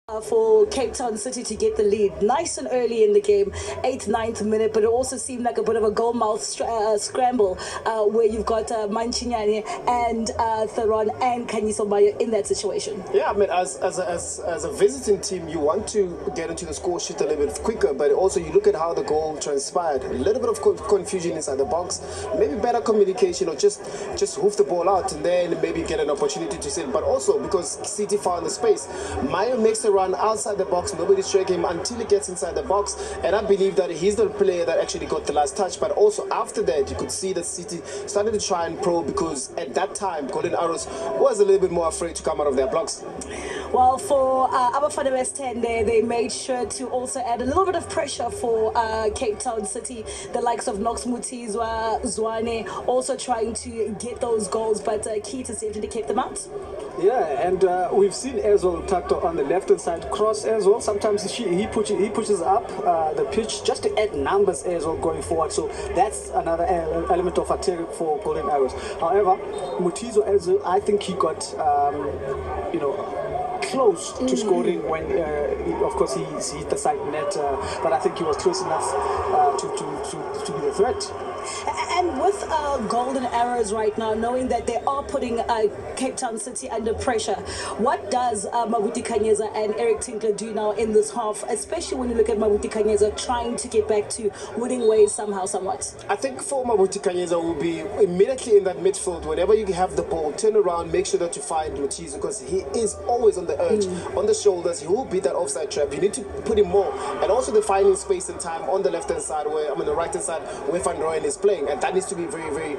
For Capetown City to get the lead nice and early in the game, 8th, 9th minute, but it also seemed like a bit of a goal-mouth scramble where you've got Manchinyane and Theron and Kanyiso Maya in that situation. Yeah, I mean, as a visiting team, you want to get into the score sheet a little bit quicker, but also you look at how the goal transpired. A little bit of confusion inside the box, maybe better communication, or just hoof the ball out and then maybe get an opportunity to sit. But also because City found the space, Maya makes a run outside the box, nobody's striking him until he gets inside the box, and I believe that he's the player that actually got the last touch. But also after that, you could see that City started to try and probe, because at that time Golden Arrows was a little bit more afraid to come out of their blocks. Well, for Abafana West End, they made sure to also add a little bit of pressure for Capetown City. The likes of Knox Mutizwa, Zwane, also trying to get those goals, but Keita definitely kept them out. Yeah, and we've seen as well Tato on the left-hand side cross as well. Sometimes he pushes up the pitch just to add numbers as well going forward. So that's another element of attack for Golden Arrows. However, Mutizo as well, I think he got close to scoring when of course he hit the side net, but I think he was close enough to be the threat. And with Golden Arrows right now, knowing that they are putting Capetown City under pressure, what does Mabuti Kanyeza and Eric Tinkler do now in this half, especially when you look at Mabuti Kanyeza trying to get back to winning ways somehow, somewhat? I think for Mabuti Kanyeza will be immediately in that midfield. Whenever you have the ball, turn around, make sure that you find Mutizu, because he is always on the edge, on the shoulders. He will beat that offside trap. You need to put him more. And also the finding space and time on the left-hand side, the right-hand side, where Van Rooyen is playing, and that needs to be very, very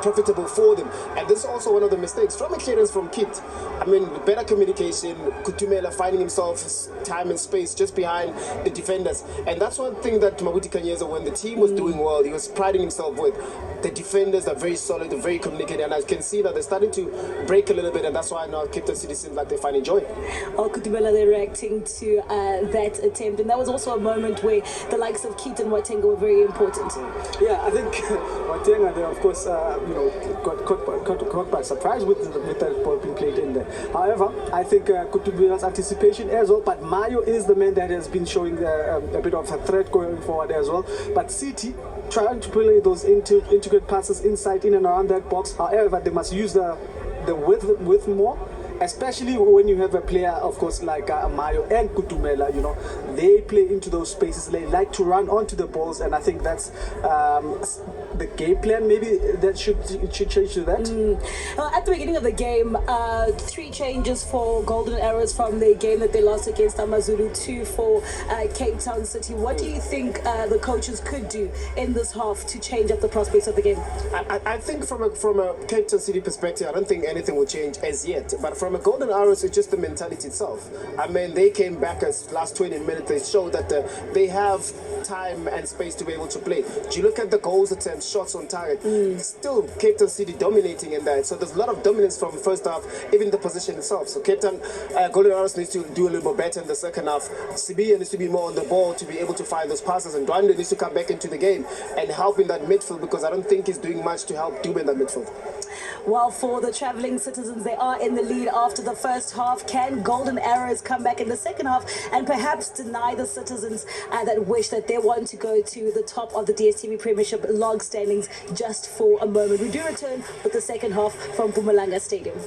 profitable for them. And this is also one of the mistakes from a clearance from Kit. I mean, better communication, Kutumela finding himself time and space just behind the defenders. And that's one thing that Mabuti Kanyeza, when the team was doing well, he was priding himself with. The defenders are very solid, they're very communicated, and I can see that they're starting to break a little bit, and that's why now Capetown City seems like they're finding joy. Kutumela, they're reacting to that attempt, and that was also a moment where the likes of Keith and Watenga were very important. Yeah, I think Watenga, they of course, got caught by surprise with that ball being played in there. However, I think Kutumela's anticipation as well, but Mayo is the man that has been showing a bit of a threat going forward as well. But City trying to play those intricate passes inside, in and around that box. However, they must use the width more, especially when you have a player, of course, like Mayo and Kutumela. They play into those spaces. They like to run onto the balls, and I think that's the game plan. Maybe that should change to that. At the beginning of the game, 3 changes for Golden Arrows from the game that they lost against Amazulu, 2 for Capetown City. What do you think the coaches could do in this half to change up the prospects of the game? I think from a Capetown City perspective, I don't think anything will change as yet. But from a Golden Arrows, it's just the mentality itself. I mean, they came back as last 20 minutes. They showed that they have time and space to be able to play. Do you look at the goals attempts, shots on target? Still, Capetown City dominating in that. So there's a lot of dominance from first half, even the position itself. So Capetown Golden Arrows needs to do a little bit better in the second half. Sibia needs to be more on the ball to be able to find those passes, and Dwande needs to come back into the game and help in that midfield, because I don't think he's doing much to help Dube in that midfield. Well, for the travelling citizens, they are in the lead after the first half. Can Golden Arrows come back in the second half and perhaps deny the citizens that wish that they want to go to the top of the DSTV Premiership log standings just for a moment? We do return with the second half from Mpumalanga Stadium.